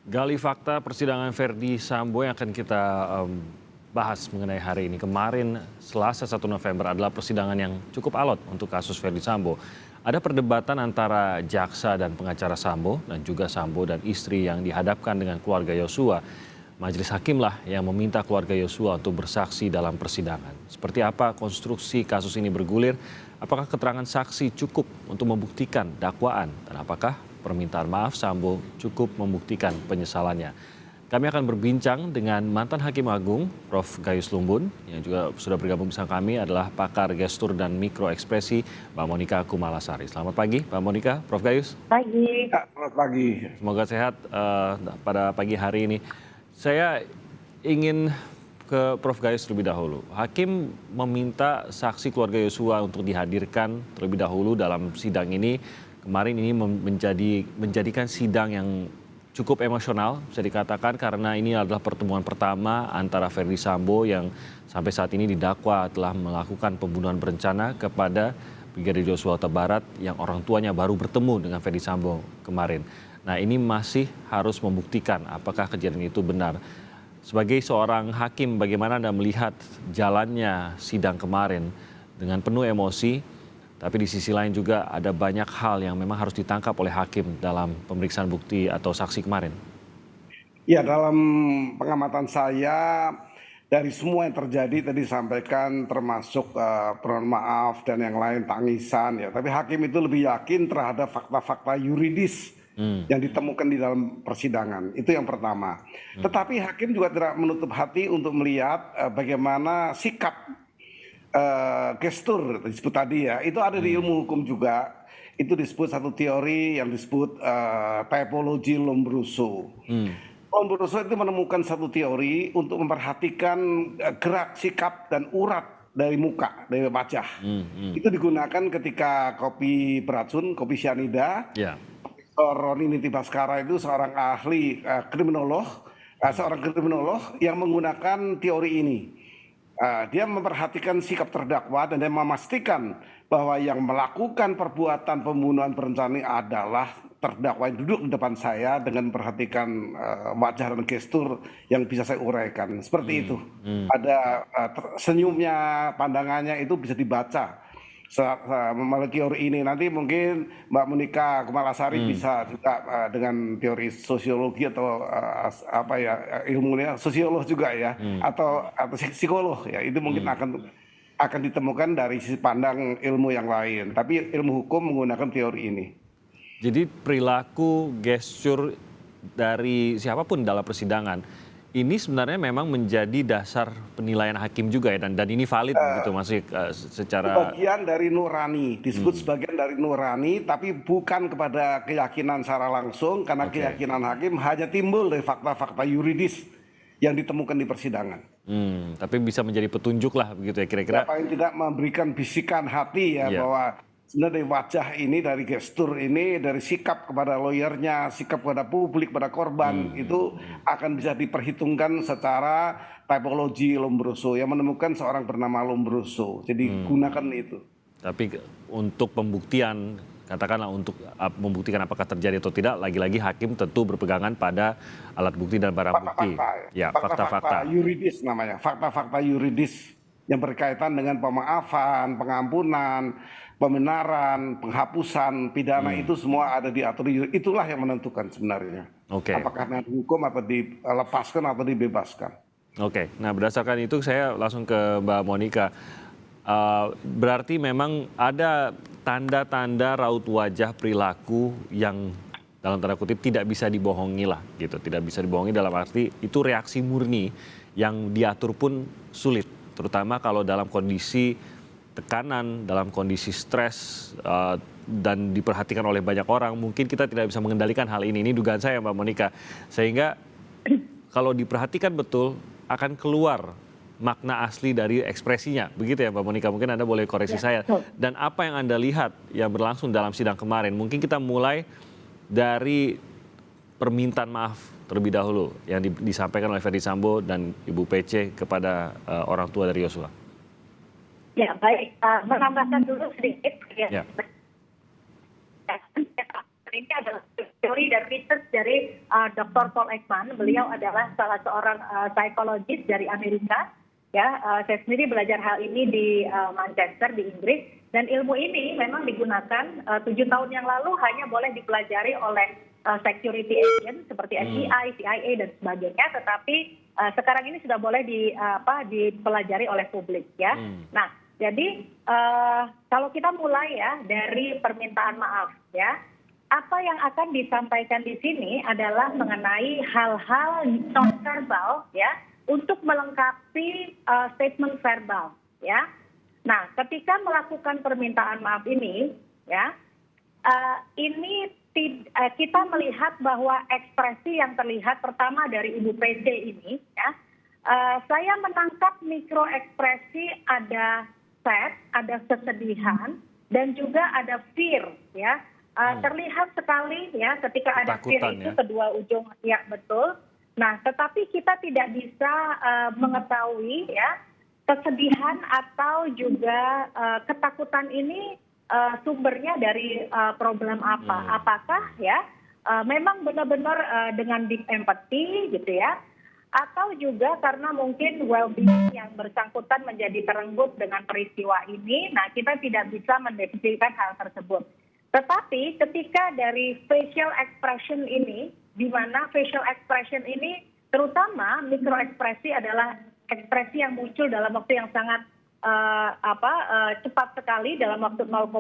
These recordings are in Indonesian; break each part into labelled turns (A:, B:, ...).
A: Gali fakta persidangan Verdi Sambo yang akan kita bahas mengenai hari ini. Kemarin Selasa 1 November adalah persidangan yang cukup alot untuk kasus Verdi Sambo. Ada perdebatan antara jaksa dan pengacara Sambo dan juga Sambo dan istri yang dihadapkan dengan keluarga Yosua. Majelis Hakimlah yang meminta keluarga Yosua untuk bersaksi dalam persidangan. Seperti apa konstruksi kasus ini bergulir? Apakah keterangan saksi cukup untuk membuktikan dakwaan? Dan apakah permintaan maaf Sambo cukup membuktikan penyesalannya? Kami akan berbincang dengan mantan Hakim Agung, Prof. Gayus Lumbun, yang juga sudah bergabung bersama kami adalah pakar gestur dan mikroekspresi, Mbak Monika Kumalasari. Selamat pagi, Mbak Monika, Prof. Gayus.
B: Pagi.
C: Selamat pagi.
A: Semoga sehat pada pagi hari ini. Saya ingin ke Prof. Gayus terlebih dahulu. Hakim meminta saksi keluarga Yosua untuk dihadirkan terlebih dahulu dalam sidang ini. Kemarin ini menjadikan sidang yang cukup emosional, bisa dikatakan, karena ini adalah pertemuan pertama antara Verdi Sambo yang sampai saat ini didakwa telah melakukan pembunuhan berencana kepada Brigadir Yosua Huta Barat yang orang tuanya baru bertemu dengan Verdi Sambo kemarin. Nah, ini masih harus membuktikan apakah kejadian itu benar. Sebagai seorang hakim, bagaimana Anda melihat jalannya sidang kemarin dengan penuh emosi, tapi di sisi lain juga ada banyak hal yang memang harus ditangkap oleh hakim dalam pemeriksaan bukti atau saksi kemarin?
C: Ya, dalam pengamatan saya dari semua yang terjadi tadi disampaikan termasuk permohonan maaf dan yang lain tangisan ya. Tapi hakim itu lebih yakin terhadap fakta-fakta yuridis yang ditemukan di dalam persidangan. Itu yang pertama. Tetapi hakim juga tidak menutup hati untuk melihat bagaimana sikap gestur disebut tadi ya. Itu ada di ilmu hukum juga. Itu disebut satu teori yang disebut typology Lombroso. Lombroso itu menemukan satu teori untuk memperhatikan gerak, sikap, dan urat dari muka, dari wajah. Itu digunakan ketika kopi beracun, kopi cyanida. Roni Niti Baskara itu seorang ahli kriminolog, seorang kriminolog yang menggunakan teori ini. Dia memperhatikan sikap terdakwa dan dia memastikan bahwa yang melakukan perbuatan pembunuhan berencana adalah terdakwa yang duduk di depan saya dengan memperhatikan wajah dan gestur yang bisa saya uraikan. Seperti itu. Ada senyumnya, pandangannya itu bisa dibaca melalui teori ini. Nanti mungkin Mbak Monika Kumalasari bisa juga dengan teori sosiologi atau ilmunya sosiolog juga ya, atau psikolog ya, itu mungkin akan ditemukan dari sisi pandang ilmu yang lain. Tapi ilmu hukum menggunakan teori ini.
A: Jadi perilaku gestur dari siapapun dalam persidangan ini sebenarnya memang menjadi dasar penilaian hakim juga ya, dan ini valid gitu, masih secara
C: bagian dari nurani, disebut sebagian dari nurani, tapi bukan kepada keyakinan secara langsung, karena keyakinan hakim hanya timbul dari fakta-fakta yuridis yang ditemukan di persidangan.
A: Tapi bisa menjadi petunjuk lah begitu ya kira-kira.
C: Paling tidak memberikan bisikan hati ya, bahwa sebenarnya dari wajah ini, dari gestur ini, dari sikap kepada lawyernya, sikap kepada publik, pada korban, itu akan bisa diperhitungkan secara typologi Lombroso yang menemukan seorang bernama Lombroso. Jadi gunakan itu.
A: Tapi untuk pembuktian, katakanlah untuk membuktikan apakah terjadi atau tidak, lagi-lagi hakim tentu berpegangan pada alat bukti dan barang bukti.
C: Fakta-fakta yuridis namanya, fakta-fakta yuridis yang berkaitan dengan pemaafan, pengampunan, pembenaran, penghapusan pidana, itu semua ada diatur. Itulah yang menentukan sebenarnya. Apakah nanti hukum atau dilepaskan atau dibebaskan.
A: Nah berdasarkan itu saya langsung ke Mbak Monika. Berarti memang ada tanda-tanda raut wajah perilaku yang dalam tanda kutip tidak bisa dibohongi lah gitu. Tidak bisa dibohongi dalam arti itu reaksi murni yang diatur pun sulit. Terutama kalau dalam kondisi tekanan, dalam kondisi stres, dan diperhatikan oleh banyak orang, mungkin kita tidak bisa mengendalikan hal ini. Ini dugaan saya, Mbak Monika. Sehingga kalau diperhatikan betul, akan keluar makna asli dari ekspresinya. Begitu ya, Mbak Monika? Mungkin Anda boleh koreksi saya. Dan apa yang Anda lihat yang berlangsung dalam sidang kemarin? Mungkin kita mulai dari permintaan maaf terlebih dahulu yang disampaikan oleh Verdi Sambo dan Ibu PC kepada orang tua dari Yosua.
B: Ya, baik. Menambahkan dulu sedikit. ini adalah teori dan research dari Dr. Paul Ekman. Beliau adalah salah seorang psikologis dari Amerika. Ya, saya sendiri belajar hal ini di Manchester di Inggris, dan ilmu ini memang digunakan 7 tahun yang lalu hanya boleh dipelajari oleh security agent seperti FBI, CIA dan sebagainya, tetapi sekarang ini sudah boleh dipelajari oleh publik ya. Nah, jadi kalau kita mulai ya dari permintaan maaf ya, apa yang akan disampaikan di sini adalah mengenai hal-hal non-verbal ya, untuk melengkapi statement verbal ya. Nah, ketika melakukan permintaan maaf ini ya, kita melihat bahwa ekspresi yang terlihat pertama dari Ibu PC ini ya, saya menangkap mikro ekspresi ada sad, ada kesedihan, dan juga ada fear ya. Terlihat sekali ya ketika ada fear itu ya, kedua ujung ya betul. Nah, tetapi kita tidak bisa mengetahui ya kesedihan atau juga ketakutan ini sumbernya dari problem apa. Apakah ya memang benar-benar dengan deep empathy gitu ya, atau juga karena mungkin well-being yang bersangkutan menjadi terenggut dengan peristiwa ini. Nah, kita tidak bisa mendefinisikan hal tersebut. Tetapi ketika dari facial expression ini, di mana facial expression ini terutama mikro ekspresi adalah ekspresi yang muncul dalam waktu yang sangat cepat sekali, dalam waktu 0,2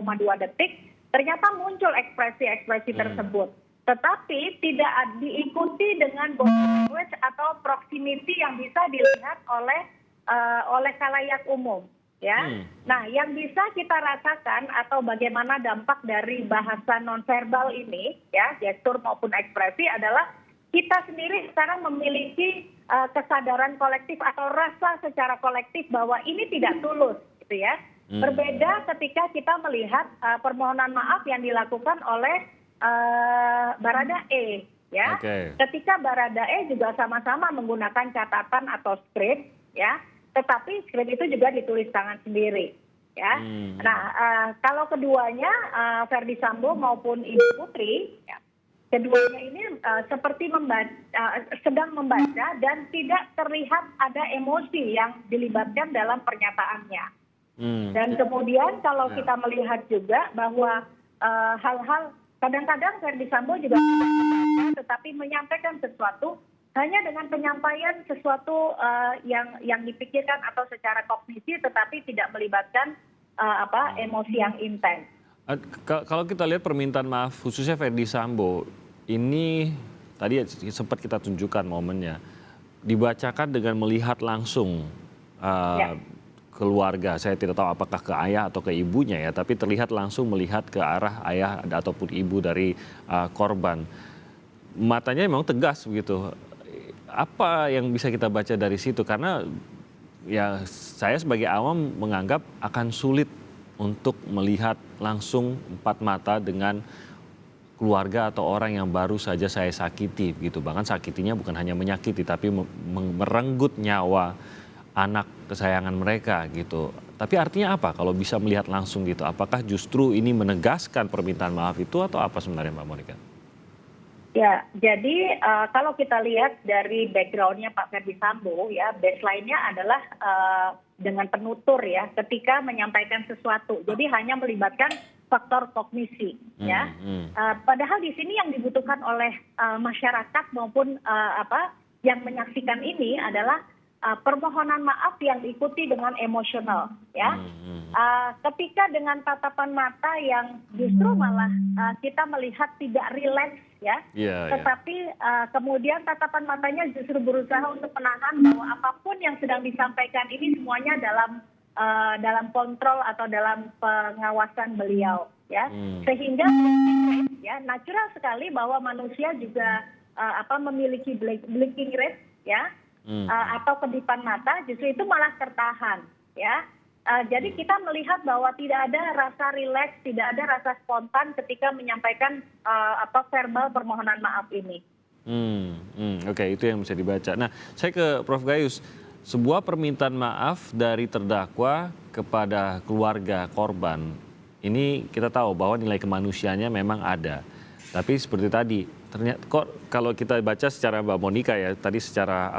B: detik, ternyata muncul ekspresi-ekspresi tersebut. Tetapi tidak diikuti dengan body language atau proximity yang bisa dilihat oleh khalayak umum. Ya, nah yang bisa kita rasakan atau bagaimana dampak dari bahasa nonverbal ini, ya gestur maupun ekspresi adalah kita sendiri sekarang memiliki kesadaran kolektif atau rasa secara kolektif bahwa ini tidak tulus, gitu ya. Berbeda ketika kita melihat permohonan maaf yang dilakukan oleh Baradae, ya. Ketika Baradae juga sama-sama menggunakan catatan atau skrip, ya. Tetapi skrip itu juga ditulis tangan sendiri, ya. Nah, kalau keduanya Ferdy Sambo maupun Ibu Putri, ya, keduanya ini seperti sedang membaca dan tidak terlihat ada emosi yang dilibatkan dalam pernyataannya. Dan kemudian kalau kita melihat juga bahwa hal-hal kadang-kadang Ferdy Sambo juga tetapi menyampaikan sesuatu hanya dengan penyampaian sesuatu yang dipikirkan atau secara kognisi, tetapi tidak melibatkan emosi yang intens.
A: Kalau kita lihat permintaan maaf khususnya Ferdy Sambo, ini tadi sempat kita tunjukkan momennya, dibacakan dengan melihat langsung keluarga. Saya tidak tahu apakah ke ayah atau ke ibunya ya, tapi terlihat langsung melihat ke arah ayah ataupun ibu dari korban. Matanya memang tegas begitu. Apa yang bisa kita baca dari situ? Karena ya saya sebagai awam menganggap akan sulit untuk melihat langsung empat mata dengan keluarga atau orang yang baru saja saya sakiti gitu. Bahkan sakitinya bukan hanya menyakiti tapi merenggut nyawa anak kesayangan mereka gitu. Tapi artinya apa kalau bisa melihat langsung gitu? Apakah justru ini menegaskan permintaan maaf itu atau apa sebenarnya Mbak Monika?
B: Ya, jadi kalau kita lihat dari background-nya Pak Ferdy Sambo, ya baseline-nya adalah dengan penutur ya, ketika menyampaikan sesuatu. Jadi hanya melibatkan faktor kognisi, ya. Padahal di sini yang dibutuhkan oleh masyarakat maupun yang menyaksikan ini adalah permohonan maaf yang diikuti dengan emosional, ya. Ketika dengan tatapan mata yang justru malah kita melihat tidak rileks, ya, tetapi kemudian tatapan matanya justru berusaha untuk menahan bahwa apapun yang sedang disampaikan ini semuanya dalam kontrol atau dalam pengawasan beliau, ya, sehingga ya natural sekali bahwa manusia juga memiliki blinking rate, ya, atau kedipan mata, justru itu malah tertahan, ya. Jadi kita melihat bahwa tidak ada rasa rileks, tidak ada rasa spontan ketika menyampaikan verbal permohonan maaf ini.
A: Oke, itu yang bisa dibaca. Nah, saya ke Prof. Gayus. Sebuah permintaan maaf dari terdakwa kepada keluarga korban, ini kita tahu bahwa nilai kemanusiaannya memang ada. Tapi seperti tadi, ternyata kok kalau kita baca secara Mbak Monika ya, tadi secara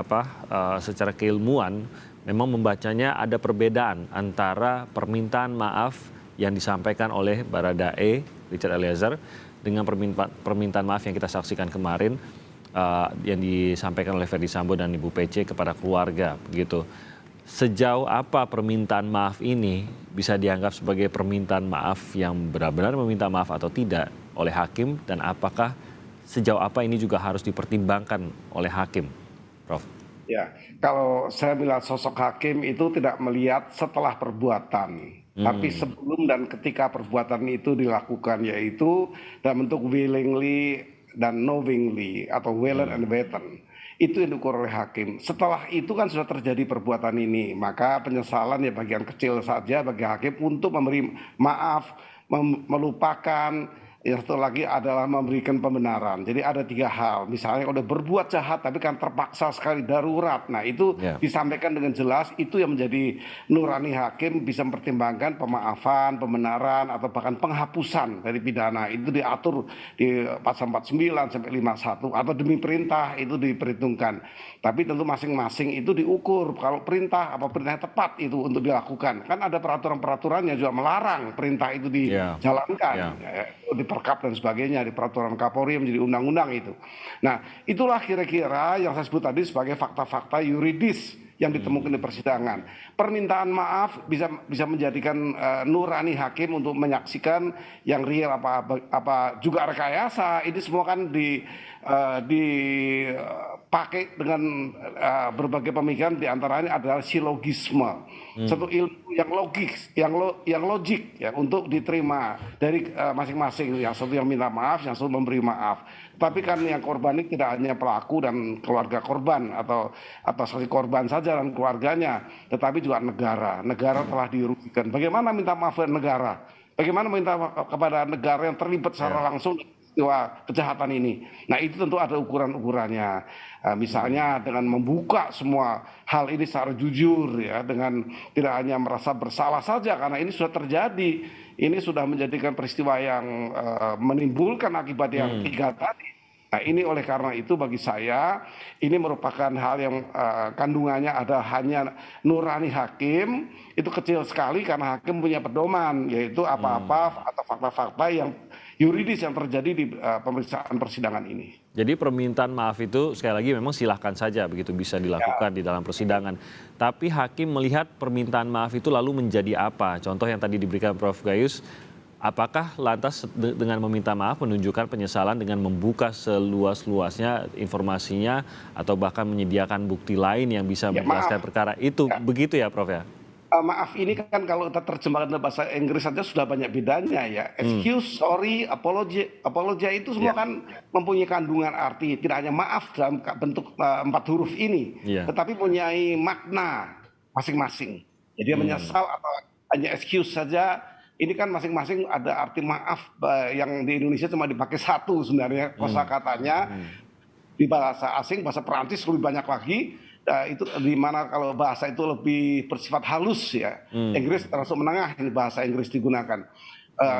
A: secara keilmuan memang membacanya ada perbedaan antara permintaan maaf yang disampaikan oleh Baradae Richard Eliezer dengan permintaan maaf yang kita saksikan kemarin yang disampaikan oleh Ferdy Sambo dan Ibu Pece kepada keluarga begitu. Sejauh apa permintaan maaf ini bisa dianggap sebagai permintaan maaf yang benar-benar meminta maaf atau tidak oleh hakim, dan apakah sejauh apa ini juga harus dipertimbangkan oleh hakim, Prof?
C: Ya, kalau saya bilang sosok hakim itu tidak melihat setelah perbuatan, tapi sebelum dan ketika perbuatan itu dilakukan, yaitu dalam bentuk willingly dan knowingly atau willing and wanton. Itu yang diukur oleh hakim. Setelah itu kan sudah terjadi perbuatan ini, maka penyesalan ya bagian kecil saja bagi hakim untuk memberi maaf, melupakan. Yang satu lagi adalah memberikan pembenaran. Jadi ada 3 hal. Misalnya kalau udah berbuat jahat tapi kan terpaksa sekali darurat. Nah itu disampaikan dengan jelas, itu yang menjadi nurani hakim bisa mempertimbangkan pemaafan, pembenaran atau bahkan penghapusan dari pidana. Itu diatur di pasal 49 sampai 51 atau demi perintah itu diperhitungkan. Tapi tentu masing-masing itu diukur. Kalau perintah apa perintah tepat itu untuk dilakukan. Kan ada peraturan-peraturan yang juga melarang perintah itu dijalankan. Di Perkap dan sebagainya, di peraturan Kapolri menjadi undang-undang itu. Nah, itulah kira-kira yang saya sebut tadi sebagai fakta-fakta yuridis yang ditemukan di persidangan. Permintaan maaf bisa menjadikan nurani hakim untuk menyaksikan yang real apa juga rekayasa. Ini semua kan dipakai dengan berbagai pemikiran, diantaranya adalah silogisme, satu ilmu yang logis, yang logik ya untuk diterima dari masing-masing, yang satu yang minta maaf, yang satu memberi maaf. Tapi kan yang korban ini tidak hanya pelaku dan keluarga korban atau saksi korban saja dan keluarganya, tetapi juga negara. Negara telah dirugikan. Bagaimana minta maaf kepada negara? Bagaimana minta kepada negara yang terlibat secara langsung kejahatan ini. Nah itu tentu ada ukuran-ukurannya. Misalnya dengan membuka semua hal ini secara jujur ya, dengan tidak hanya merasa bersalah saja karena ini sudah terjadi. Ini sudah menjadikan peristiwa yang menimbulkan akibat yang 3 tadi. Nah ini oleh karena itu bagi saya ini merupakan hal yang kandungannya ada hanya nurani hakim, itu kecil sekali karena hakim punya pedoman, yaitu apa-apa atau fakta-fakta yang yuridis yang terjadi di pemeriksaan persidangan ini.
A: Jadi permintaan maaf itu sekali lagi memang silahkan saja begitu bisa dilakukan di dalam persidangan. Tapi hakim melihat permintaan maaf itu lalu menjadi apa? Contoh yang tadi diberikan Prof. Gayus, apakah lantas dengan meminta maaf menunjukkan penyesalan dengan membuka seluas-luasnya informasinya atau bahkan menyediakan bukti lain yang bisa menjelaskan perkara itu? Begitu ya Prof ya?
C: Maaf ini kan kalau kita terjemahkan dalam bahasa Inggris saja sudah banyak bedanya ya. Excuse, sorry, apology itu semua kan mempunyai kandungan arti. Tidak hanya maaf dalam bentuk 4 huruf ini, tetapi mempunyai makna masing-masing. Jadi menyesal atau hanya excuse saja, ini kan masing-masing ada arti maaf yang di Indonesia cuma dipakai 1 sebenarnya kosakatanya. Di bahasa asing, bahasa Perancis lebih banyak lagi. Itu di mana kalau bahasa itu lebih bersifat halus ya. Inggris termasuk menengah ini bahasa Inggris digunakan.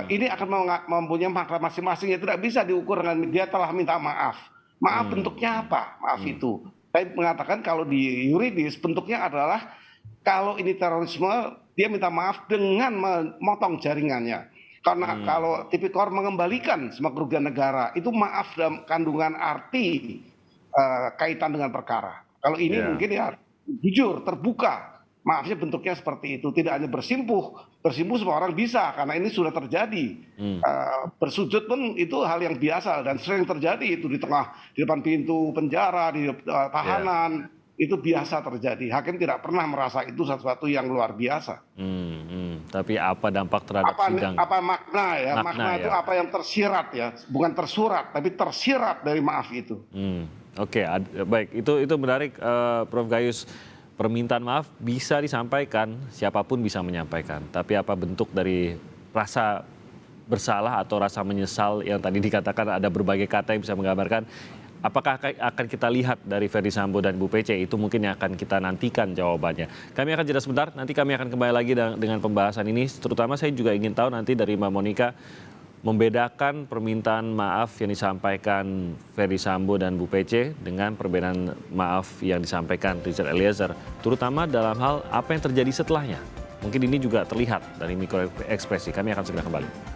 C: Ini akan mempunyai makna masing-masing yang tidak bisa diukur dengan dia telah minta maaf. Maaf bentuknya apa? Maaf itu. Saya mengatakan kalau di yuridis bentuknya adalah kalau ini terorisme dia minta maaf dengan memotong jaringannya. Karena kalau tipikor mengembalikan semua kerugian negara itu maaf dalam kandungan arti kaitan dengan perkara. Kalau ini mungkin ya jujur, terbuka. Maafnya bentuknya seperti itu. Tidak hanya bersimpuh semua orang bisa karena ini sudah terjadi. Bersujud pun itu hal yang biasa dan sering terjadi itu di depan pintu penjara, di tahanan. Itu biasa terjadi. Hakim tidak pernah merasa itu sesuatu yang luar biasa.
A: Tapi apa dampak terhadap sidang?
C: Apa makna ya? Makna itu apa yang tersirat ya, bukan tersurat, tapi tersirat dari maaf itu.
A: Oke, baik. Itu menarik, Prof. Gayus. Permintaan maaf bisa disampaikan, siapapun bisa menyampaikan. Tapi apa bentuk dari rasa bersalah atau rasa menyesal yang tadi dikatakan ada berbagai kata yang bisa menggambarkan. Apakah akan kita lihat dari Ferdy Sambo dan Bu Pece? Itu mungkin yang akan kita nantikan jawabannya. Kami akan jeda sebentar, nanti kami akan kembali lagi dengan pembahasan ini. Terutama saya juga ingin tahu nanti dari Mbak Monika, membedakan permintaan maaf yang disampaikan Ferdy Sambo dan Bu Pece dengan perbedaan maaf yang disampaikan Richard Eliezer, terutama dalam hal apa yang terjadi setelahnya. Mungkin ini juga terlihat dari mikro ekspresi. Kami akan segera kembali.